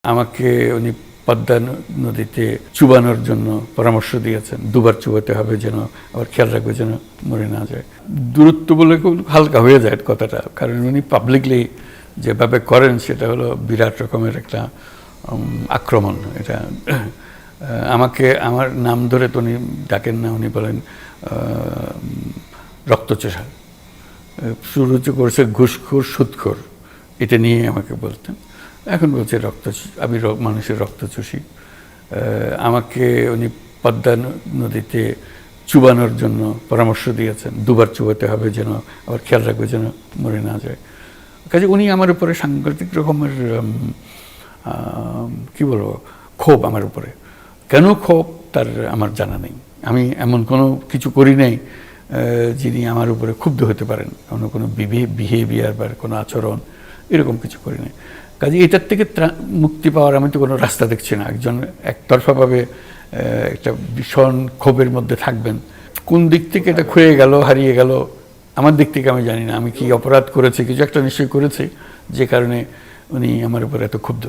আমাকে উনি পদ্মা নদীতে চুবানোর জন্য পরামর্শ দিয়েছেন, দুবার চুবাতে হবে যেন, আবার খেয়াল রাখবে যেন মরে না যায়। দূরত্ব বলে খুব হালকা হয়ে যায় কথাটা, কারণ উনি পাবলিকলি যেভাবে করেন সেটা হলো বিরাট রকমের একটা আক্রমণ। এটা আমাকে আমার নাম ধরে তো উনি ডাকেন না, উনি বলেন রক্তচোষা। শুরু করেছে ঘুষখোর সুদখোর, এটা নিয়ে আমাকে বলতেন। এখন বলছে আমি মানুষের রক্ত চুষি। আমাকে উনি পদ্মা নদীতে চুবানোর জন্য পরামর্শ দিয়েছেন, দুবার চুবাতে হবে যেন, আবার খেয়াল রাখবে যেন মরে না যায়। কাজে উনি আমার উপরে সাংঘাতিক রকমের কি বলবো ক্ষোভ আমার উপরে। কেন ক্ষোভ তার আমার জানা নেই। আমি এমন কোনো কিছু করি নাই যিনি আমার উপরে ক্ষুব্ধ হতে পারেন, কোনো বিহেভিয়ার বা কোনো আচরণ এরকম কিছু করি নাই। কাজে এটার থেকে মুক্তি পাওয়ার আমি তো কোনো রাস্তা দেখছি না। একজন একতরফাভাবে একটা ভীষণ ক্ষোভের মধ্যে থাকবেন, কোন দিক থেকে এটা ক্ষয়ে গেল, হারিয়ে গেল আমার দিক থেকে আমি জানি না। আমি কি অপরাধ করেছি, কিছু একটা নিশ্চয়ই করেছি যে কারণে উনি আমার উপর এত ক্ষুব্ধ।